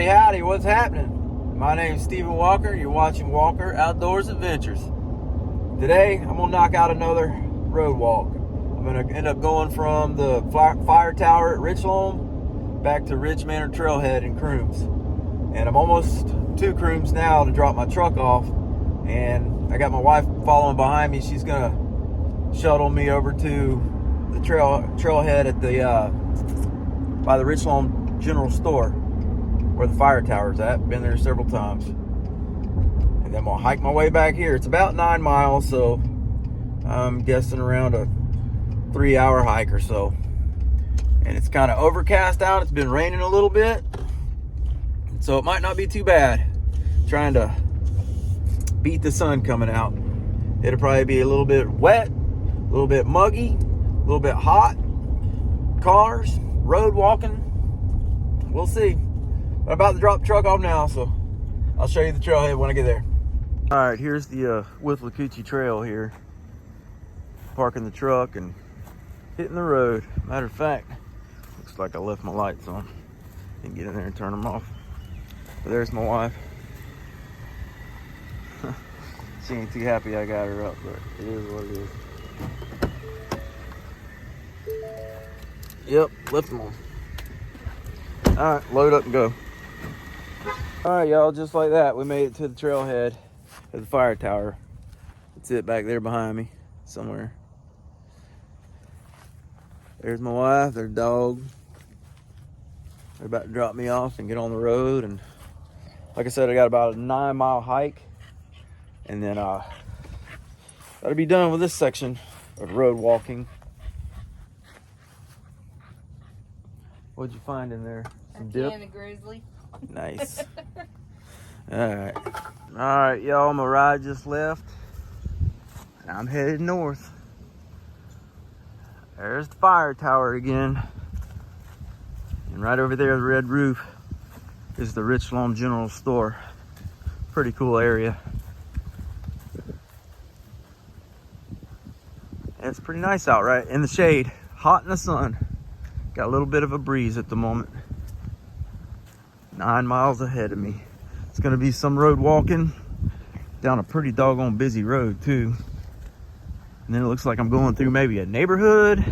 Howdy, howdy, what's happening? My name's Stephen Walker. You're watching Walker Outdoors Adventures. Today, I'm going to knock out another road walk. I'm going to end up going from the fire tower at Richloam back to Ridge Manor Trailhead in Crooms. And I'm almost to Crooms now to drop my truck off. And I got my wife following behind me. She's going to shuttle me over to the trailhead at the by the Richloam General Store, where the fire tower's at. Been there several times. And then we'll hike my way back here. It's about 9 miles, so I'm guessing around a 3-hour hike or so. And it's kind of overcast out. It's been raining a little bit, so it might not be too bad. Trying to beat the sun coming out. It'll probably be a little bit wet, a little bit muggy, a little bit hot. Cars, road walking, we'll see. I'm about to drop the truck off now, so I'll show you the trailhead when I get there. All right, here's the Withlacoochee Trail here. Parking the truck and hitting the road. Matter of fact, looks like I left my lights on. Didn't get in there and turn them off. But there's my wife. She ain't too happy I got her up, but it is what it is. Yep, left them on. All right, load up and go. All right, y'all, just like that, we made it to the trailhead of the fire tower. That's it back there behind me somewhere. There's my wife, their dog. They're about to drop me off and get on the road. And like I said, I got about a 9-mile hike. And then that'll be done with this section of road walking. What'd you find in there? Some dip? And a grizzly. Nice. All right, y'all, my ride just left. And I'm headed north. There's the fire tower again. And right over there, the red roof, is the Richloam General Store. Pretty cool area. And it's pretty nice out, right? In the shade, hot in the sun. Got a little bit of a breeze at the moment. 9 miles ahead of me. It's gonna be some road walking down a pretty doggone busy road too. And then it looks like I'm going through maybe a neighborhood,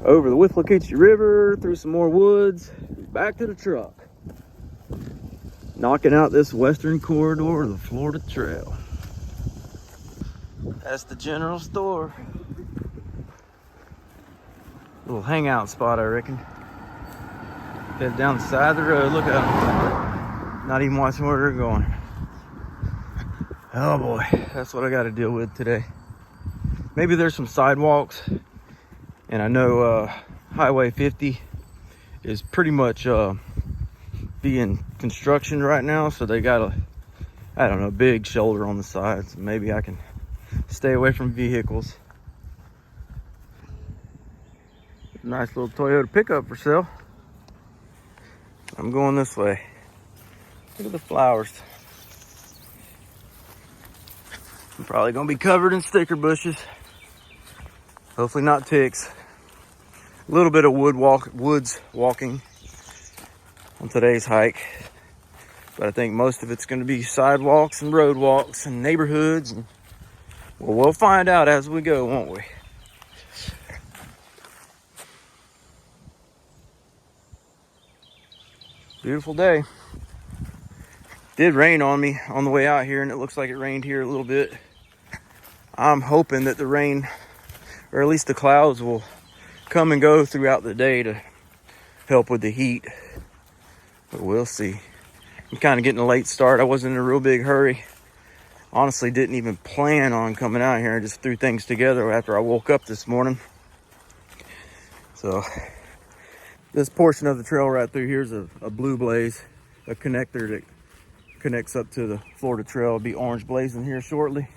over the Withlacoochee River, through some more woods, back to the truck. Knocking out this western corridor of the Florida Trail. That's the general store. Little hangout spot, I reckon. Head down the side of the road. Look at them. Not even watching where they're going. Oh boy, that's what I got to deal with today. Maybe there's some sidewalks. And I know Highway 50 is pretty much being construction right now. So they got I don't know, big shoulder on the side. So maybe I can stay away from vehicles. Nice little Toyota pickup for sale. I'm going this way. Look at the flowers. I'm probably gonna be covered in sticker bushes. Hopefully not ticks. A little bit of woods walking on today's hike. But I think most of it's gonna be sidewalks and road walks and neighborhoods. And, well, we'll find out as we go, won't we? Beautiful day. Did rain on me on the way out here, and it looks like it rained here a little bit. I'm hoping that the rain, or at least the clouds, will come and go throughout the day to help with the heat. But we'll see. I'm kind of getting a late start. I wasn't in a real big hurry. Honestly, didn't even plan on coming out here. I just threw things together after I woke up this morning. So this portion of the trail right through here is a blue blaze, a connector that connects up to the Florida Trail. It'll be orange blazing here shortly.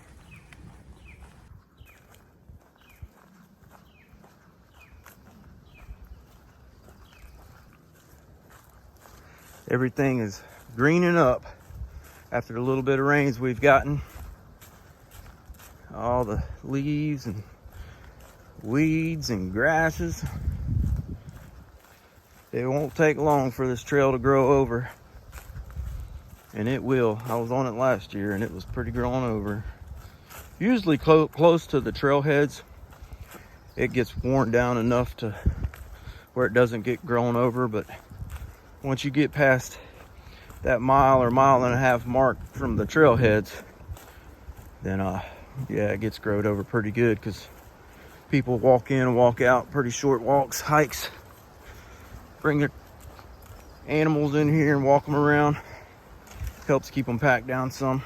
Everything is greening up after the little bit of rains we've gotten. All the leaves and weeds and grasses. It won't take long for this trail to grow over, and it will. I was on it last year and it was pretty grown over. Usually close to the trailheads, it gets worn down enough to where it doesn't get grown over, but once you get past that mile or mile and a half mark from the trailheads, then yeah, it gets growed over pretty good, because people walk in and walk out, pretty short walks, hikes, bring their animals in here and walk them around. Helps keep them packed down some.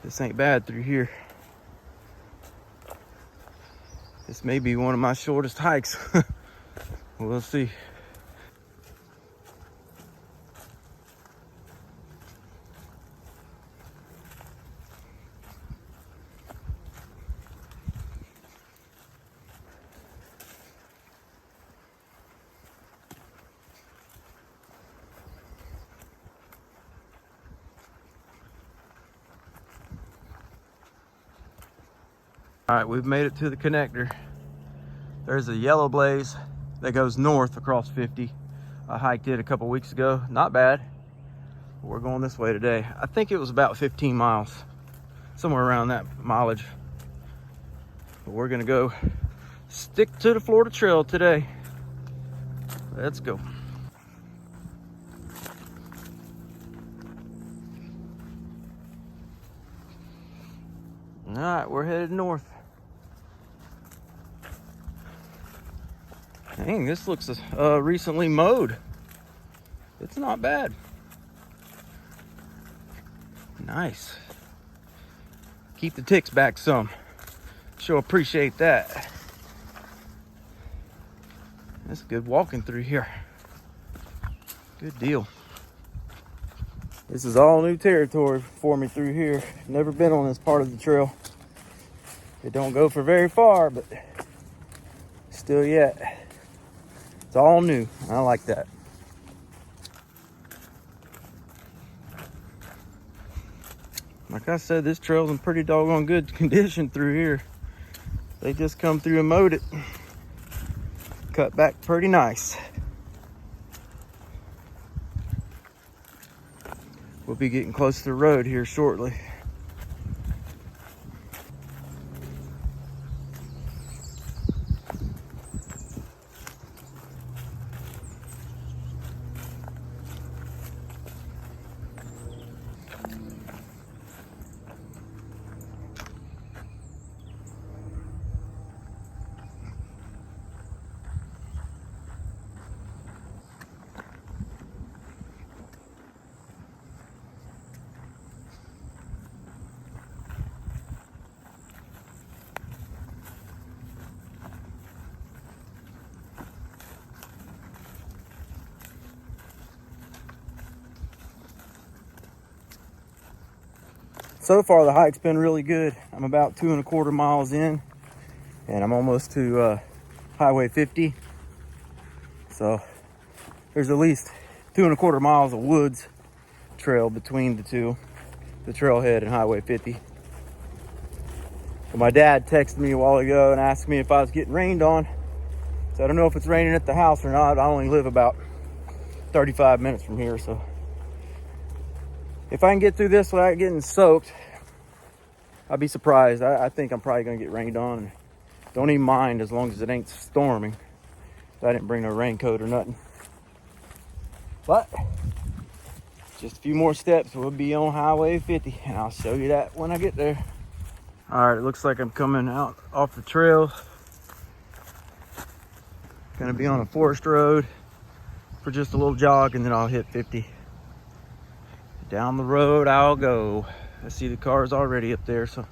This ain't bad through here. This may be one of my shortest hikes. We'll see. All right, we've made it to the connector. There's a yellow blaze that goes north across 50. I hiked it a couple weeks ago. Not bad. We're going this way today. I think it was about 15 miles, somewhere around that mileage. But we're gonna go stick to the Florida Trail today. Let's go. All right, we're headed north. Dang, this looks recently mowed. It's not bad. Nice. Keep the ticks back some. Sure appreciate that. That's good walking through here. Good deal. This is all new territory for me through here. Never been on this part of the trail. It don't go for very far, but still yet. It's all new. I like that. Like I said, this trail's in pretty doggone good condition through here. They just come through and mowed it. Cut back pretty nice. We'll be getting close to the road here shortly. So far the hike's been really good. I'm about 2.25 miles in, and I'm almost to Highway 50. So there's at least 2.25 miles of woods trail between the two, the Trailhead and Highway 50. So my dad texted me a while ago and asked me if I was getting rained on. So I don't know if it's raining at the house or not. I only live about 35 minutes from here, so if I can get through this without getting soaked, I'd be surprised. I think I'm probably gonna get rained on. Don't even mind as long as it ain't storming. I didn't bring no raincoat or nothing. But just a few more steps, we'll be on Highway 50, and I'll show you that when I get there. All right, it looks like I'm coming out off the trail. Gonna be on a forest road for just a little jog, and then I'll hit 50. Down the road I'll go. I see the cars already up there, so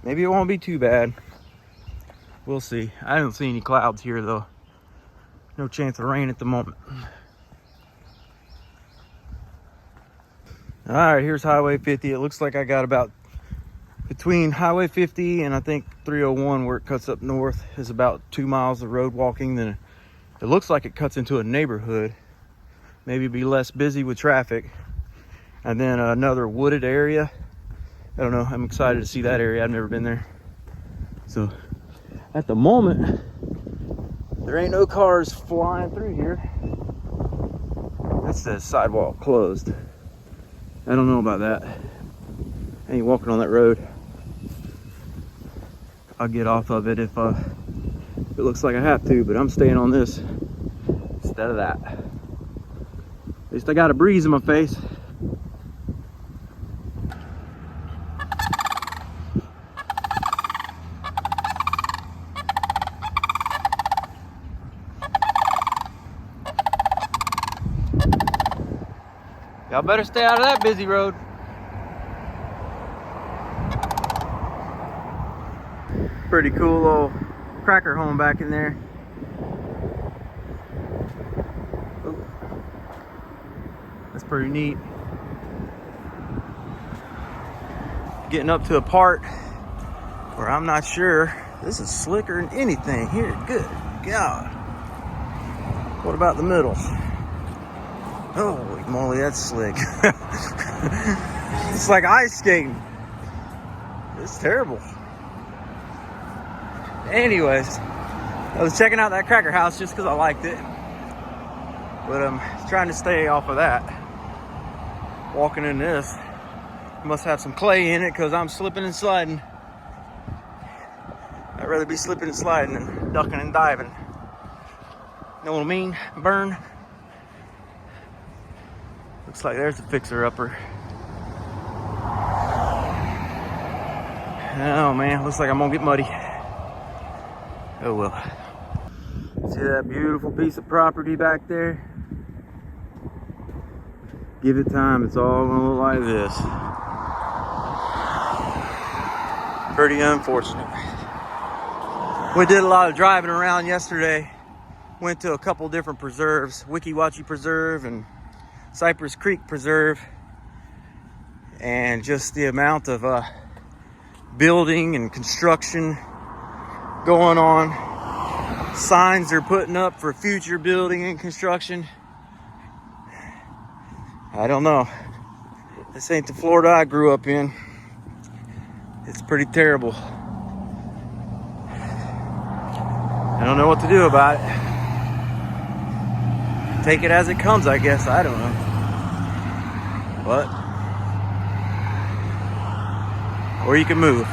maybe it won't be too bad. We'll see. I don't see any clouds here though. No chance of rain at the moment. All right, here's Highway 50. It looks like I got about between Highway 50 and I think 301, where it cuts up north, is about 2 miles of road walking. Then it looks like it cuts into a neighborhood. Maybe be less busy with traffic. And then another wooded area. I don't know, I'm excited to see that area. I've never been there. So At the moment, there ain't no cars flying through here. That says sidewalk closed. I don't know about that. I ain't walking on that road. I'll get off of it if it looks like I have to, but I'm staying on this instead of that. At least I got a breeze in my face. Y'all better stay out of that busy road. Pretty cool little cracker home back in there. Ooh. That's pretty neat. Getting up to a part where I'm not sure. This is slicker than anything here. Good God. What about the middle? Holy moly, that's slick. It's like ice skating. It's terrible. Anyways, I was checking out that cracker house just because I liked it. But I'm trying to stay off of that. Walking in this. Must have some clay in it because I'm slipping and sliding. I'd rather be slipping and sliding than ducking and diving. Know what I mean? Burn. Looks like there's a fixer-upper. Oh man, looks like I'm gonna get muddy. Oh well. See that beautiful piece of property back there? Give it time, it's all gonna look like this. Pretty unfortunate. We did a lot of driving around yesterday. Went to a couple different preserves, Weeki Wachee Preserve and Cypress Creek Preserve. And just the amount of building and construction going on. Signs they're putting up for future building and construction. I don't know. This ain't the Florida I grew up in. It's pretty terrible. I don't know what to do about it. Take it as it comes, I guess. I don't know. But, or you can move.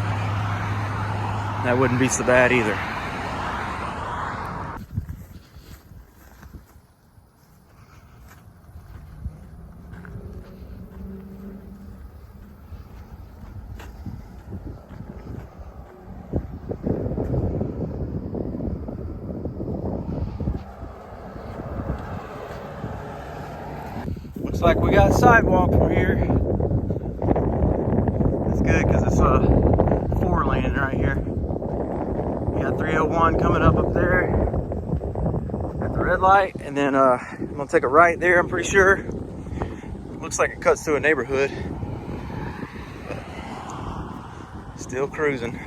That wouldn't be so bad either. Looks like we got sidewalk from here. It's good because it's a 4-lane right here. We got 301 coming up there at the red light, and then I'm gonna take a right there. I'm pretty sure. Looks like it cuts through a neighborhood. But still cruising.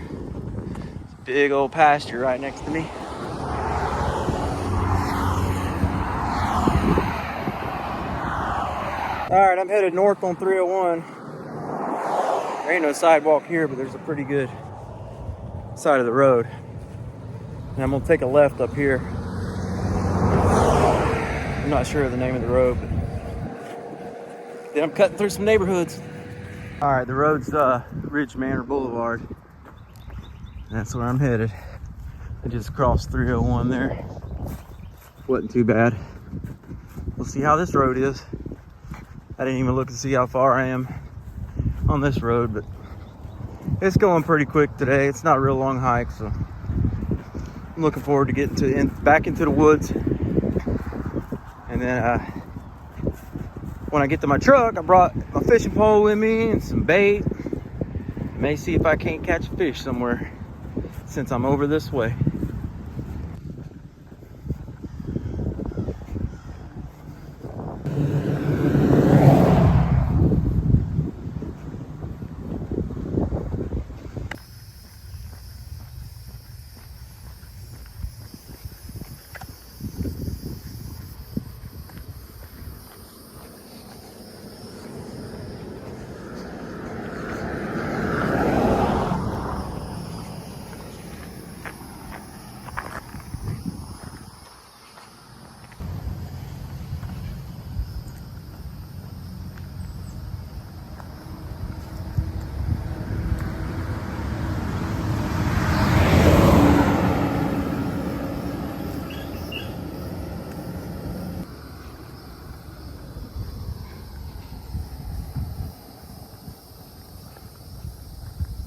Big old pasture right next to me. Alright, I'm headed north on 301. There ain't no sidewalk here, but there's a pretty good side of the road. And I'm gonna take a left up here. I'm not sure of the name of the road, but then I'm cutting through some neighborhoods. Alright, the road's Ridge Manor Boulevard. That's where I'm headed. I just crossed 301 there. Wasn't too bad. We'll see how this road is. I didn't even look to see how far I am on this road, but it's going pretty quick today. It's not a real long hike, so I'm looking forward to getting back into the woods. And then when I get to my truck, I brought my fishing pole with me and some bait. May see if I can't catch a fish somewhere since I'm over this way.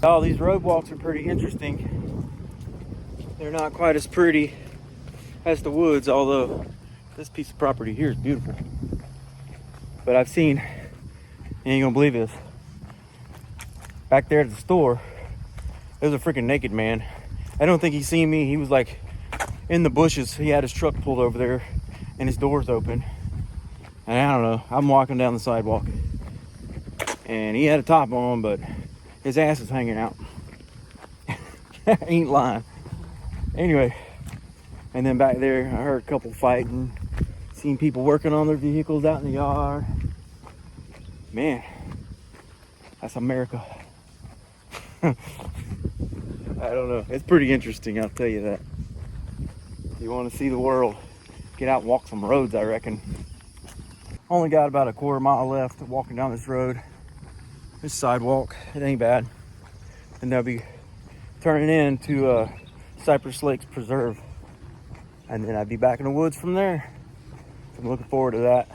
All these road walks are pretty interesting. They're not quite as pretty as the woods, although this piece of property here is beautiful. But I've seen, you ain't gonna believe this, back there at the store, there's a freaking naked man. I don't think he seen me. He was like in the bushes. He had his truck pulled over there and his door's open. And I don't know, I'm walking down the sidewalk and he had a top on, but his ass is hanging out. I ain't lying. Anyway, and then back there, I heard a couple fighting, seen people working on their vehicles out in the yard. Man, that's America. I don't know. It's pretty interesting, I'll tell you that. If you want to see the world, get out and walk some roads, I reckon. Only got about a quarter mile left walking down this road. This sidewalk, it ain't bad. And they'll be turning into Cypress Lakes Preserve. And then I'd be back in the woods from there. So I'm looking forward to that.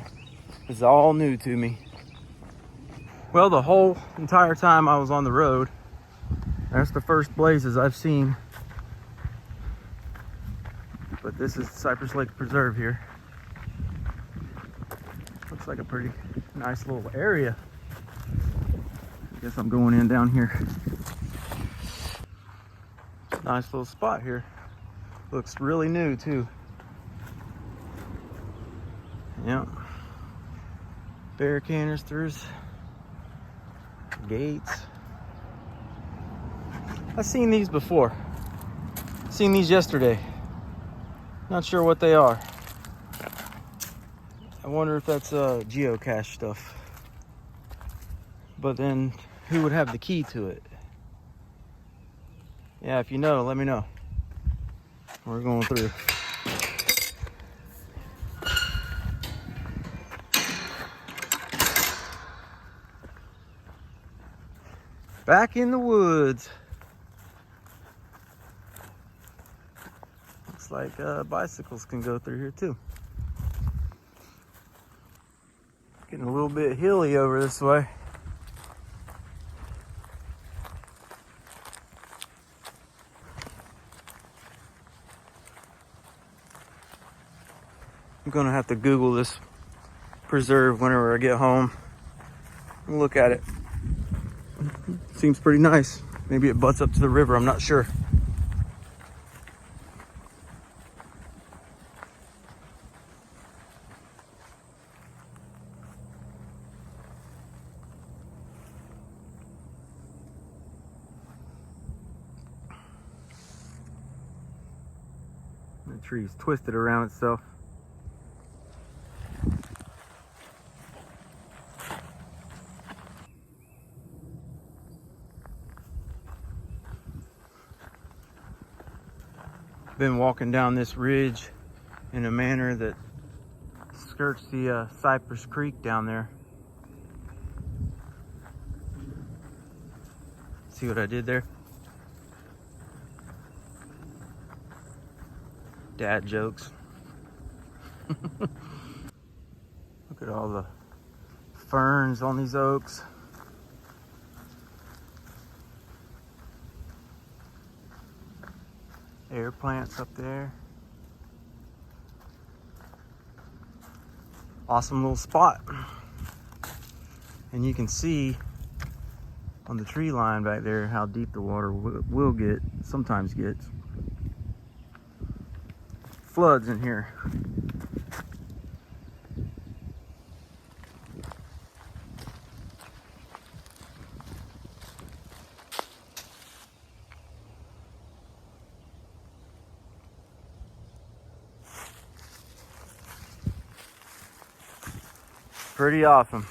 It's all new to me. Well, the whole entire time I was on the road, that's the first blazes I've seen. But this is Cypress Lake Preserve here. Looks like a pretty nice little area. I guess I'm going in down here. Nice little spot here. Looks really new too. Yep. Bear canisters. Gates. I've seen these before. Seen these yesterday. Not sure what they are. I wonder if that's geocache stuff. But then who would have the key to it? Yeah, if you know, let me know. We're going through. Back in the woods. Looks like bicycles can go through here too. Getting a little bit hilly over this way. I'm gonna have to Google this preserve whenever I get home and look at it. Seems pretty nice. Maybe it butts up to the river, I'm not sure. The tree's twisted around itself. Been walking down this ridge in a manor that skirts the Cypress Creek down there. See what I did there? Dad jokes. Look at all the ferns on these oaks. Air plants up there. Awesome little spot. And you can see on the tree line back there how deep the water will get, sometimes gets. Floods in here. Pretty awesome.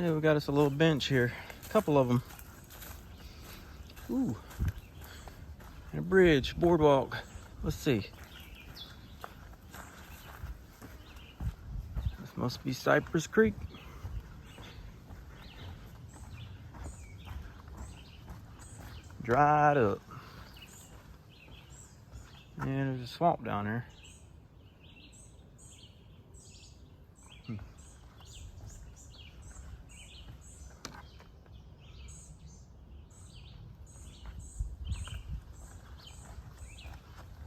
Yeah, we got us a little bench here. A couple of them. Ooh. And a bridge, boardwalk. Let's see. This must be Cypress Creek. Dried up. And there's a swamp down there.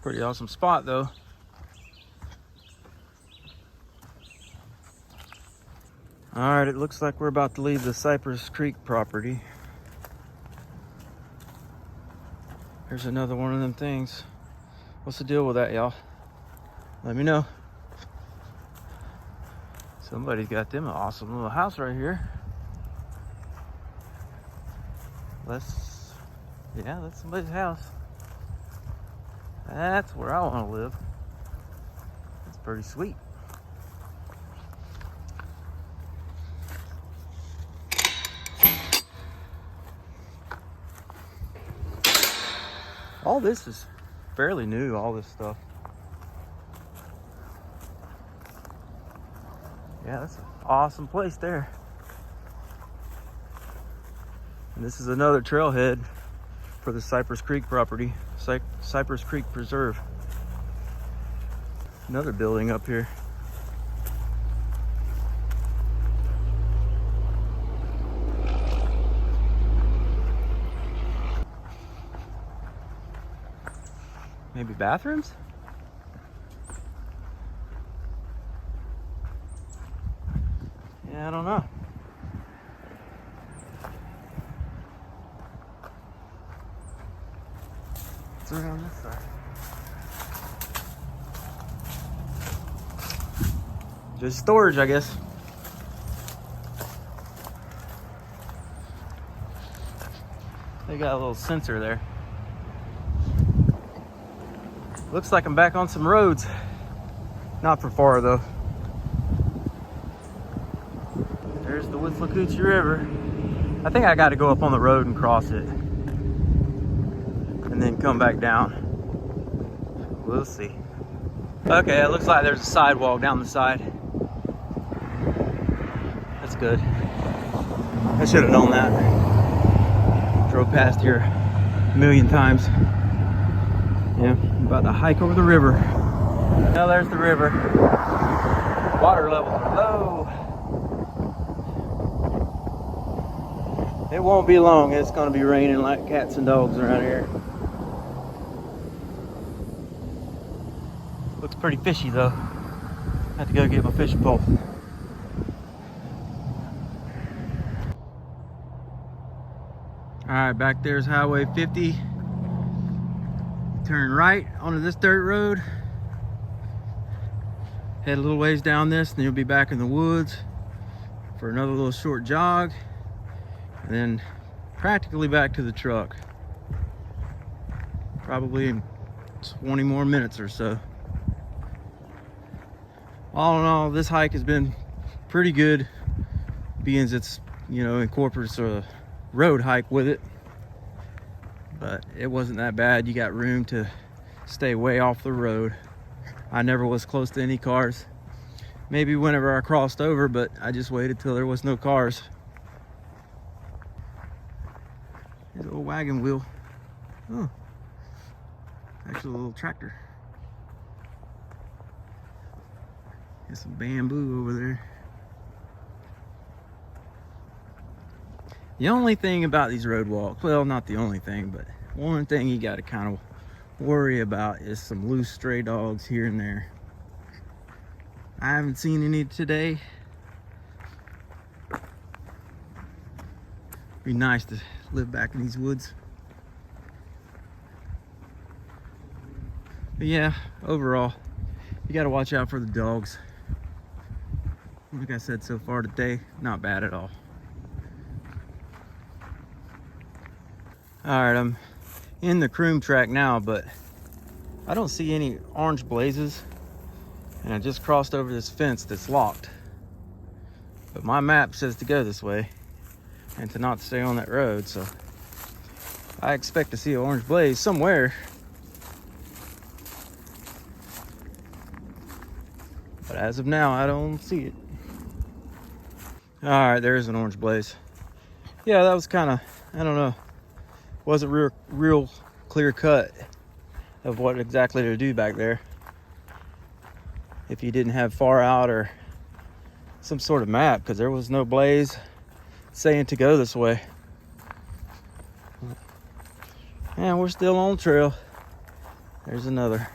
Pretty awesome spot though. All right, it looks like we're about to leave the Cypress Creek property. Here's another one of them things. What's the deal with that, y'all? Let me know. Somebody's got them an awesome little house right here. Yeah, that's somebody's house. That's where I want to live. That's pretty sweet. All this is fairly new, all this stuff. Yeah, that's an awesome place there. And this is another trailhead for the Cypress Creek property, Cypress Creek Preserve. Another building up here. Maybe bathrooms? Yeah, I don't know. What's around this side? Just storage, I guess. They got a little sensor there. Looks like I'm back on some roads. Not for far though. There's the Withlacoochee River. I think I got to go up on the road and cross it. And then come back down. We'll see. Okay, it looks like there's a sidewalk down the side. That's good. I should have known that. Drove past here a million times. Yeah, I'm about to hike over the river. Now there's the river. Water levels are low. It won't be long. It's going to be raining like cats and dogs around here. Looks pretty fishy though. I have to go get my fishing pole. Alright, back there's Highway 50. Turn right onto this dirt road. Head a little ways down this, and you'll be back in the woods for another little short jog. And then practically back to the truck. Probably in 20 more minutes or so. All in all, this hike has been pretty good, being it's, you know, incorporates a road hike with it. But it wasn't that bad. You got room to stay way off the road. I never was close to any cars. Maybe whenever I crossed over, but I just waited till there was no cars. There's a little wagon wheel. Oh, actually a little tractor. There's some bamboo over there. The only thing about these road walks, well, not the only thing, but one thing you got to kind of worry about is some loose stray dogs here and there. I haven't seen any today. Be nice to live back in these woods. But yeah, overall, you got to watch out for the dogs. Like I said, so far today, not bad at all. Alright, I'm in the Crooms track now, but I don't see any orange blazes. And I just crossed over this fence that's locked. But my map says to go this way and to not stay on that road, so I expect to see an orange blaze somewhere. But as of now, I don't see it. All right, there's an orange blaze. Yeah, that was kind of, I don't know, wasn't real clear cut of what exactly to do back there. If you didn't have far out or some sort of map, because there was no blaze saying to go this way. And we're still on trail. There's another.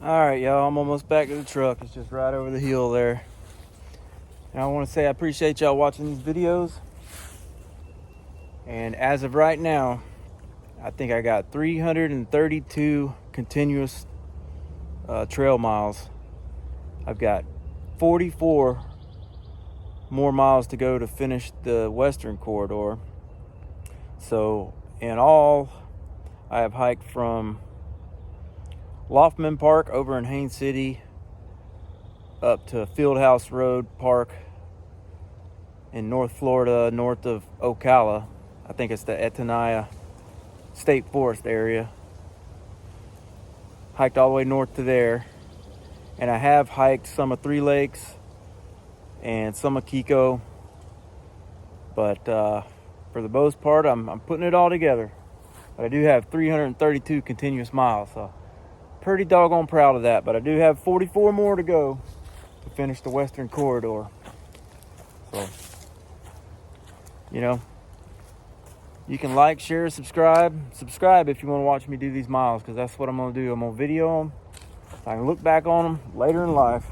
All right, y'all, I'm almost back to the truck. It's just right over the hill there. And I want to say I appreciate y'all watching these videos. And as of right now, I think I got 332 continuous trail miles. I've got 44 more miles to go to finish the western corridor. So in all, I have hiked from Loftman Park over in Haines City up to Fieldhouse Road Park in North Florida, north of Ocala. I think it's the Etenaya State Forest area. Hiked all the way north to there. And I have hiked some of Three Lakes and some of Kiko. But for the most part, I'm putting it all together. But I do have 332 continuous miles, so pretty doggone proud of that. But I do have 44 more to go to finish the western corridor. So, you know, you can like, share, subscribe if you want to watch me do these miles, because that's what I'm going to do. I'm going to video them so I can look back on them later in life.